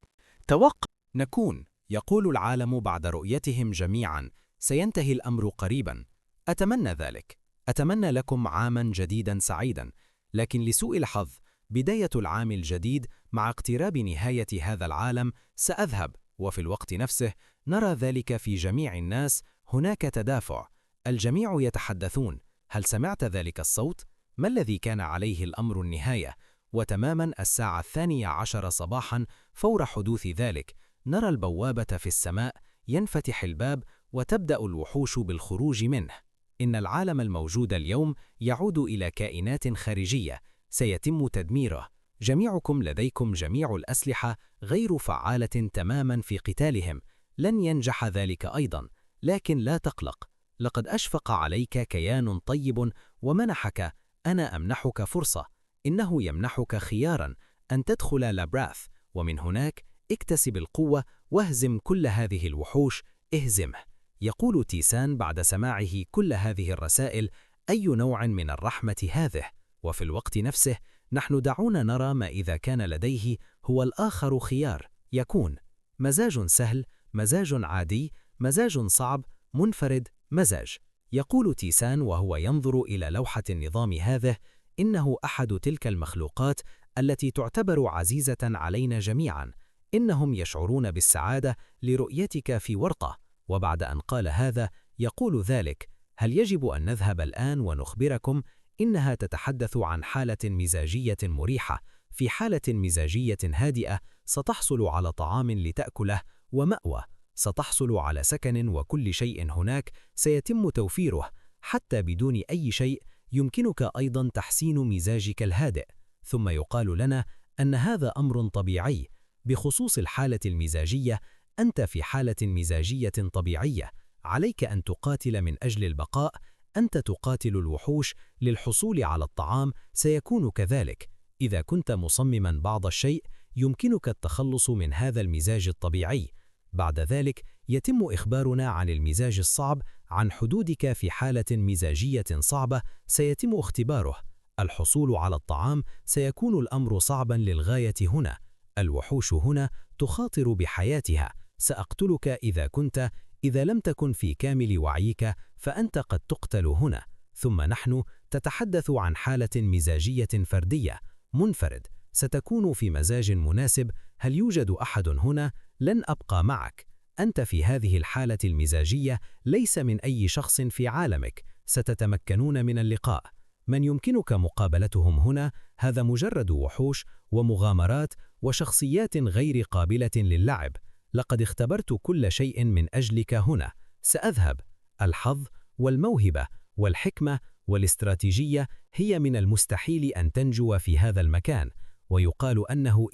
نكون، يقول العالم بعد رؤيتهم جميعا: سينتهي الأمر قريبا. أتمنى ذلك. أتمنى لكم عاما جديدا سعيدا. لكن لسوء الحظ، بداية العام الجديد مع اقتراب نهاية هذا العالم سأذهب، وفي الوقت نفسه نرى ذلك في جميع الناس. هناك تدافع، الجميع يتحدثون. هل سمعت ذلك الصوت؟ ما الذي كان عليه الأمر النهاية؟ وتماما 12:00 صباحا فور حدوث ذلك نرى البوابة في السماء، ينفتح الباب وتبدأ الوحوش بالخروج منه. إن العالم الموجود اليوم يعود إلى كائنات خارجية سيتم تدميره. جميعكم لديكم جميع الأسلحة غير فعالة تماما في قتالهم. لن ينجح ذلك أيضا، لكن لا تقلق. لقد أشفق عليك كيان طيب ومنحك. أنا أمنحك فرصة. إنه يمنحك خيارا أن تدخل لابراث، ومن هناك اكتسب القوة واهزم كل هذه الوحوش. اهزمه. يقول تيسان بعد سماعه كل هذه الرسائل: أي نوع من الرحمة هذه؟ وفي الوقت نفسه نحن دعونا نرى ما إذا كان لديه هو الآخر خيار. يكون مزاج سهل، مزاج عادي، مزاج صعب، منفرد، مزاج. يقول تيسان وهو ينظر إلى لوحة النظام هذه: إنه أحد تلك المخلوقات التي تعتبر عزيزة علينا جميعا. إنهم يشعرون بالسعادة لرؤيتك في ورطة. وبعد أن قال هذا يقول ذلك: هل يجب أن نذهب الآن ونخبركم؟ إنها تتحدث عن حالة مزاجية مريحة. في حالة مزاجية هادئة ستحصل على طعام لتأكله ومأوى. ستحصل على سكن، وكل شيء هناك سيتم توفيره حتى بدون أي شيء. يمكنك أيضا تحسين مزاجك الهادئ. ثم يقال لنا أن هذا أمر طبيعي. بخصوص الحالة المزاجية، أنت في حالة مزاجية طبيعية، عليك أن تقاتل من أجل البقاء، أنت تقاتل الوحوش للحصول على الطعام، سيكون كذلك. إذا كنت مصمما بعض الشيء يمكنك التخلص من هذا المزاج الطبيعي. بعد ذلك يتم إخبارنا عن المزاج الصعب، عن حدودك في حالة مزاجية صعبة سيتم اختباره. الحصول على الطعام سيكون الأمر صعبا للغاية هنا. الوحوش هنا تخاطر بحياتها، سأقتلك إذا لم تكن في كامل وعيك، فأنت قد تقتل هنا. ثم نحن تتحدث عن حالة مزاجية فردية، منفرد، ستكون في مزاج مناسب. هل يوجد أحد هنا؟ لن أبقى معك. أنت في هذه الحالة المزاجية ليس من أي شخص في عالمك، ستتمكنون من اللقاء. من يمكنك مقابلتهم هنا؟ هذا مجرد وحوش ومغامرات وشخصيات غير قابلة للعب. لقد اختبرت كل شيء من أجلك هنا. سأذهب. الحظ والموهبة والحكمة والاستراتيجية هي من المستحيل أن تنجو في هذا المكان، ويقال أنه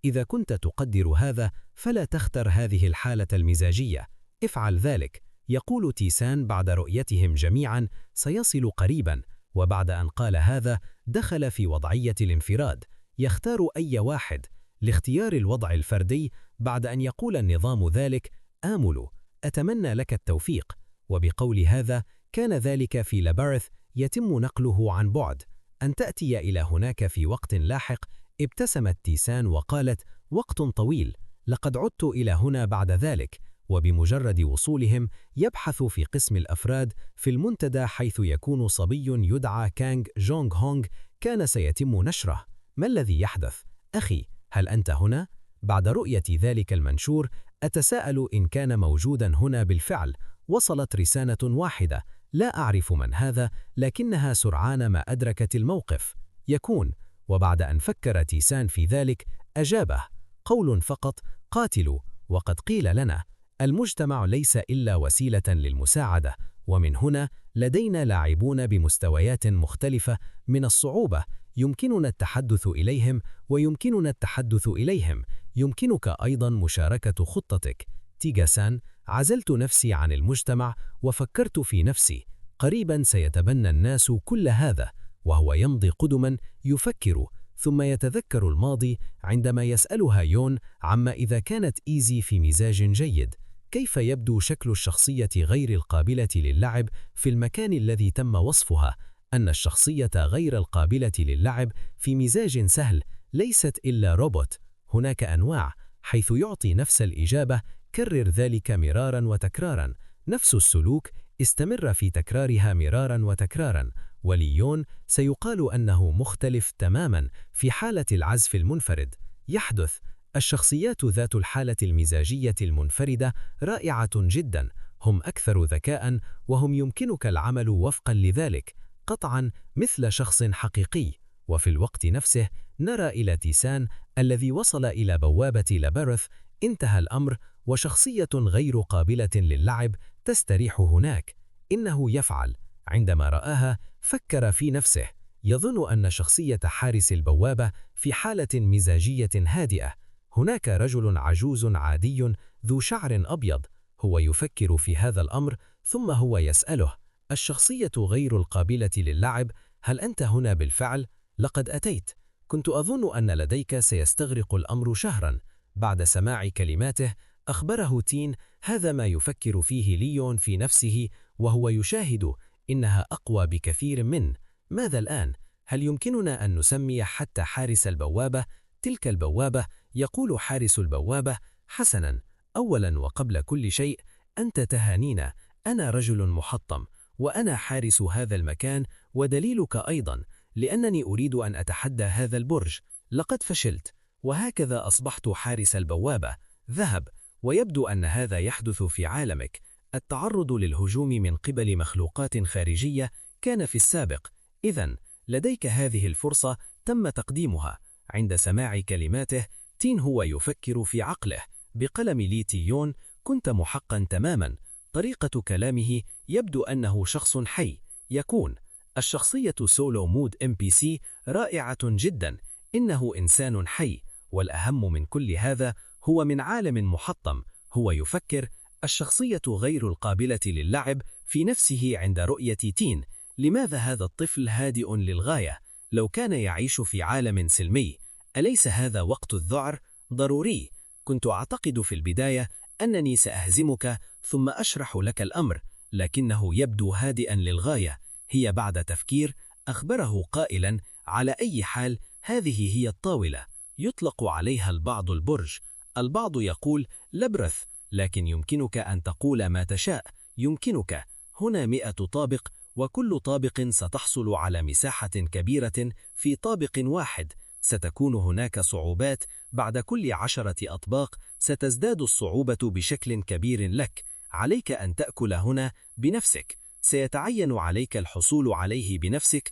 إذا كنت تقدر هذا فلا تختر هذه الحالة المزاجية. افعل ذلك. يقول تيسان بعد رؤيتهم جميعا: سيصل قريبا. وبعد أن قال هذا دخل في وضعية الانفراد، يختار أي واحد لاختيار الوضع الفردي. بعد أن يقول النظام ذلك: آمل، أتمنى لك التوفيق. وبقول هذا كان ذلك في لابارث يتم نقله عن بعد. أن تأتي إلى هناك في وقت لاحق. ابتسمت تيسان وقالت: وقت طويل، لقد عدت إلى هنا بعد ذلك. وبمجرد وصولهم يبحث في قسم الأفراد في المنتدى، حيث يكون صبي يدعى كانغ جونغ هونغ. كان سيتم نشره. ما الذي يحدث؟ أخي، هل أنت هنا؟ بعد رؤية ذلك المنشور أتساءل إن كان موجودا هنا بالفعل. وصلت رسالة واحدة: لا أعرف من هذا، لكنها سرعان ما أدركت الموقف. يكون. وبعد أن فكر تيسان في ذلك أجابه: قول فقط: قاتلوا. وقد قيل لنا المجتمع ليس إلا وسيلة للمساعدة، ومن هنا لدينا لاعبون بمستويات مختلفة من الصعوبة، يمكننا التحدث إليهم ويمكننا التحدث إليهم. يمكنك أيضا مشاركة خطتك. تيغا-سان، عزلت نفسي عن المجتمع وفكرت في نفسي: قريبا سيتبنى الناس كل هذا. وهو يمضي قدما يفكر، ثم يتذكر الماضي عندما يسألها يون عما إذا كانت إيزي في مزاج جيد. كيف يبدو شكل الشخصية غير القابلة للعب في المكان الذي تم وصفها؟ أن الشخصية غير القابلة للعب في مزاج سهل ليست إلا روبوت. هناك أنواع، حيث يعطي نفس الإجابة. كرر ذلك مرارا وتكرارا. نفس السلوك، استمر في تكرارها مرارا وتكرارا. وليون سيقال أنه مختلف تماما في حالة العزف المنفرد. يحدث. الشخصيات ذات الحالة المزاجية المنفردة رائعة جدا. هم أكثر ذكاء، وهم يمكنك العمل وفقا لذلك قطعا مثل شخص حقيقي. وفي الوقت نفسه نرى إلى تيسان الذي وصل إلى بوابة لابارث. انتهى الأمر، وشخصية غير قابلة للعب تستريح هناك. إنه يفعل. عندما رآها فكر في نفسه، يظن أن شخصية حارس البوابة في حالة مزاجية هادئة. هناك رجل عجوز عادي ذو شعر أبيض. هو يفكر في هذا الأمر، ثم هو يسأله: الشخصية غير القابلة للعب، هل أنت هنا بالفعل؟ لقد أتيت. كنت أظن أن لديك سيستغرق الأمر شهرا. بعد سماع كلماته أخبره تين هذا ما يفكر فيه ليون في نفسه، وهو يشاهد إنها أقوى بكثير من. ماذا الآن؟ هل يمكننا أن نسمي حتى حارس البوابة؟ تلك البوابة، يقول حارس البوابة: حسنا، أولا وقبل كل شيء أنت تهانينا. أنا رجل محطم، وأنا حارس هذا المكان، ودليلك أيضا لأنني أريد أن أتحدى هذا البرج. لقد فشلت، وهكذا أصبحت حارس البوابة. ذهب. ويبدو أن هذا يحدث في عالمك. التعرض للهجوم من قبل مخلوقات خارجية كان في السابق. إذن لديك هذه الفرصة تم تقديمها. عند سماع كلماته تين هو يفكر في عقله. بقلم لي تيون: كنت محقا تماما. طريقة كلامه يبدو أنه شخص حي. يكون. الشخصية سولو مود NPC رائعة جدا. إنه إنسان حي، والأهم من كل هذا هو من عالم محطم، هو يفكر الشخصية غير القابلة للعب في نفسه عند رؤية تين. لماذا هذا الطفل هادئ للغاية؟ لو كان يعيش في عالم سلمي، أليس هذا وقت الذعر؟ ضروري. كنت أعتقد في البداية أنني سأهزمك ثم أشرح لك الأمر، لكنه يبدو هادئا للغاية. هي بعد تفكير أخبره قائلا: على أي حال هذه هي الطاولة، يطلق عليها البعض البرج، البعض يقول لبرث، لكن يمكنك أن تقول ما تشاء. يمكنك. هنا 100 طابق، وكل طابق ستحصل على مساحة كبيرة في طابق واحد. ستكون هناك صعوبات، بعد كل 10 أطباق ستزداد الصعوبة بشكل كبير لك. عليك أن تأكل هنا بنفسك، سيتعين عليك الحصول عليه بنفسك،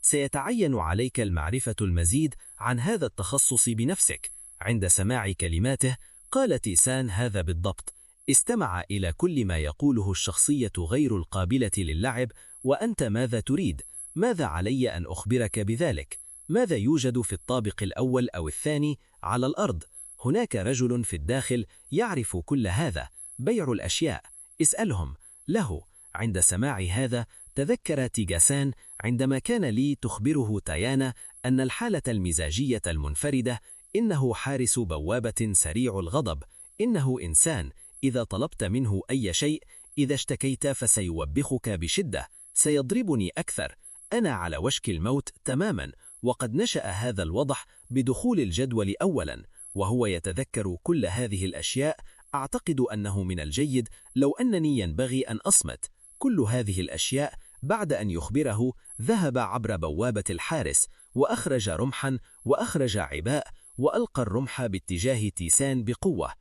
سيتعين عليك المعرفة المزيد عن هذا التخصص بنفسك. عند سماع كلماته قال تيسان هذا بالضبط: استمع إلى كل ما يقوله الشخصية غير القابلة للعب. وأنت ماذا تريد؟ ماذا علي أن أخبرك بذلك؟ ماذا يوجد في الطابق الأول أو الثاني على الأرض؟ هناك رجل في الداخل يعرف كل هذا. بيع الأشياء، اسألهم له. عند سماع هذا تذكر تيغاسان عندما كان لي تخبره تيانا أن الحالة المزاجية المنفردة، إنه حارس بوابة سريع الغضب، إنه إنسان إذا طلبت منه أي شيء، إذا اشتكيت فسيوبخك بشدة، سيضربني أكثر. أنا على وشك الموت تماما، وقد نشأ هذا الوضح بدخول الجدول أولا، وهو يتذكر كل هذه الأشياء. أعتقد أنه من الجيد لو أنني ينبغي أن أصمت. كل هذه الأشياء بعد أن يخبره ذهب عبر بوابة الحارس، وأخرج رمحا وأخرج عباء، وألقى الرمح باتجاه تيسان بقوة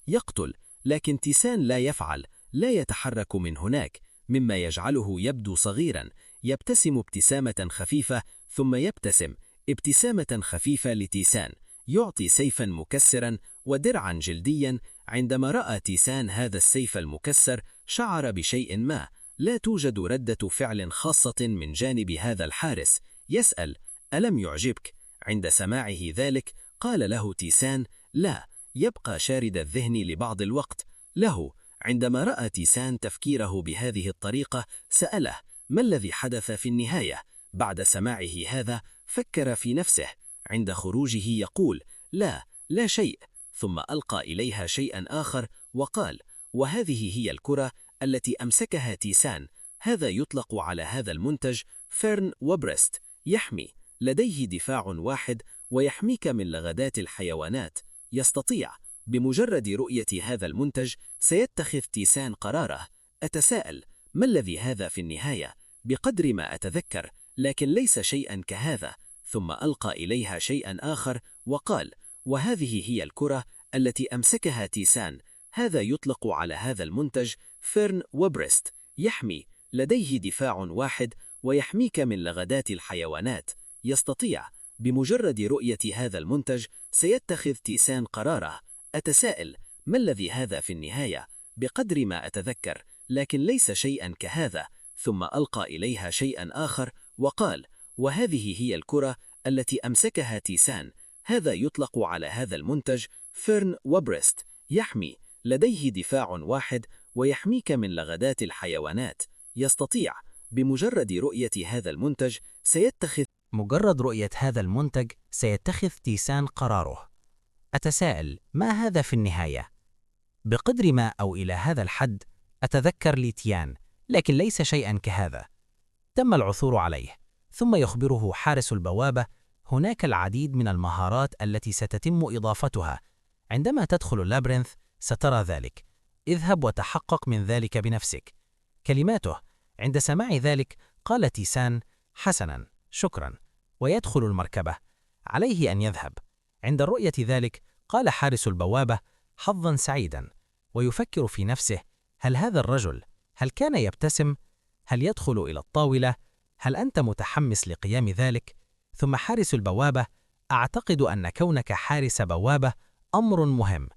يقتل. لكن تيسان لا يفعل، لا يتحرك من هناك، مما يجعله يبدو صغيرا. يبتسم ابتسامة خفيفة، ثم يبتسم ابتسامة خفيفة لتيسان. يعطي سيفا مكسرا ودرعا جلديا. عندما رأى تيسان هذا السيف المكسر شعر بشيء ما. لا توجد ردة فعل خاصة من جانب هذا الحارس. يسأل: ألم يعجبك؟ عند سماعه ذلك قال له تيسان: لا. يبقى شارد الذهن لبعض الوقت له. عندما رأى تيسان تفكيره بهذه الطريقة سأله: ما الذي حدث في النهاية؟ بعد سماعه هذا فكر في نفسه. عند خروجه يقول: لا شيء. ثم ألقى إليها شيئا آخر وقال: وهذه هي الكرة التي أمسكها تيسان. هذا يطلق على هذا المنتج فيرن وبرست، يحمي، لديه دفاع واحد ويحميك من لغدات الحيوانات. يستطيع. بمجرد رؤية هذا المنتج سيتخذ تيسان قراره. أتساءل ما الذي هذا في النهاية؟ بقدر ما أتذكر، لكن ليس شيئا كهذا. ثم ألقى إليها شيئا آخر وقال: وهذه هي الكرة التي أمسكها تيسان. هذا يطلق على هذا المنتج فيرن وبرست، يحمي، لديه دفاع واحد ويحميك من لغدات الحيوانات. يستطيع. بمجرد رؤية هذا المنتج سيتخذ تيسان قراره. أتساءل ما الذي هذا في النهاية؟ بقدر ما أتذكر، لكن ليس شيئا كهذا. ثم ألقى إليها شيئا آخر وقال: وهذه هي الكرة التي أمسكها تيسان. هذا يطلق على هذا المنتج فيرن وبرست، يحمي، لديه دفاع واحد ويحميك من لغدات الحيوانات. يستطيع. بمجرد رؤية هذا المنتج سيتخذ تيسان قراره. أتساءل ما هذا في النهاية؟ بقدر ما أو إلى هذا الحد أتذكر ليتيان، لكن ليس شيئا كهذا. تم العثور عليه، ثم يخبره حارس البوابة: هناك العديد من المهارات التي ستتم إضافتها. عندما تدخل اللابرنث سترى ذلك. اذهب وتحقق من ذلك بنفسك. كلماته. عند سماع ذلك قال تيسان: حسنا، شكرا، ويدخل المركبة. عليه أن يذهب. عند الرؤية ذلك قال حارس البوابة: حظا سعيدا. ويفكر في نفسه: هل هذا الرجل هل كان يبتسم؟ هل يدخل إلى الطاولة؟ هل أنت متحمس لقيام ذلك؟ ثم حارس البوابة: أعتقد أن كونك حارس بوابة أمر مهم.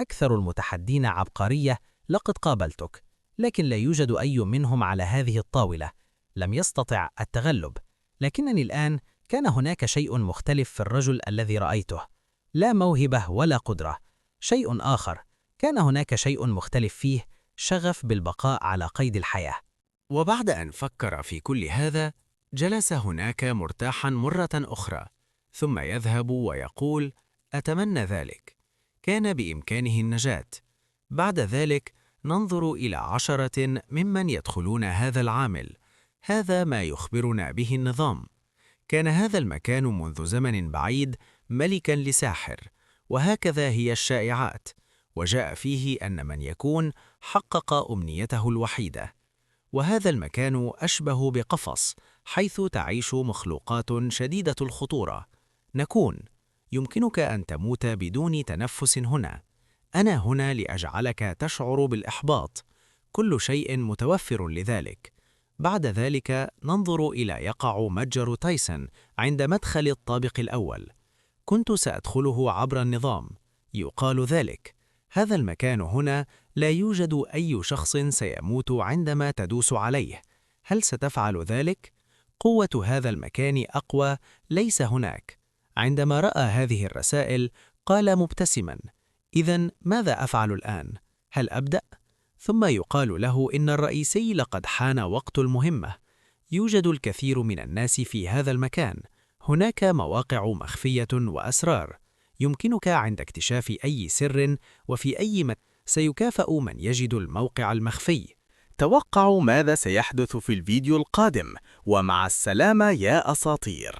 أكثر المتحدين عبقرية لقد قابلتك، لكن لا يوجد أي منهم على هذه الطاولة. لم يستطع التغلب، لكنني الآن كان هناك شيء مختلف في الرجل الذي رأيته، لا موهبة ولا قدرة. شيء آخر، كان هناك شيء مختلف فيه، شغف بالبقاء على قيد الحياة. وبعد أن فكر في كل هذا، جلس هناك مرتاحا مرة أخرى، ثم يذهب ويقول: أتمنى ذلك. كان بإمكانه النجاة. بعد ذلك ننظر إلى 10 ممن يدخلون هذا العامل. هذا ما يخبرنا به النظام. كان هذا المكان منذ زمن بعيد ملكا لساحر، وهكذا هي الشائعات، وجاء فيه أن من يكون حقق أمنيته الوحيدة. وهذا المكان أشبه بقفص حيث تعيش مخلوقات شديدة الخطورة. يمكنك أن تموت بدون تنفس هنا. أنا هنا لأجعلك تشعر بالإحباط. كل شيء متوفر لذلك. بعد ذلك ننظر إلى يقع متجر تايسون عند مدخل الطابق الأول. كنت سأدخله عبر النظام. يقال ذلك. هذا المكان هنا لا يوجد أي شخص سيموت عندما تدوس عليه. هل ستفعل ذلك؟ قوة هذا المكان أقوى، ليس هناك. عندما رأى هذه الرسائل قال مبتسما: إذن ماذا أفعل الآن؟ هل أبدأ؟ ثم يقال له إن الرئيسي لقد حان وقت المهمة. يوجد الكثير من الناس في هذا المكان. هناك مواقع مخفية وأسرار. يمكنك عند اكتشاف أي سر وفي أي سيكافأ من يجد الموقع المخفي. توقعوا ماذا سيحدث في الفيديو القادم، ومع السلامة يا أساطير.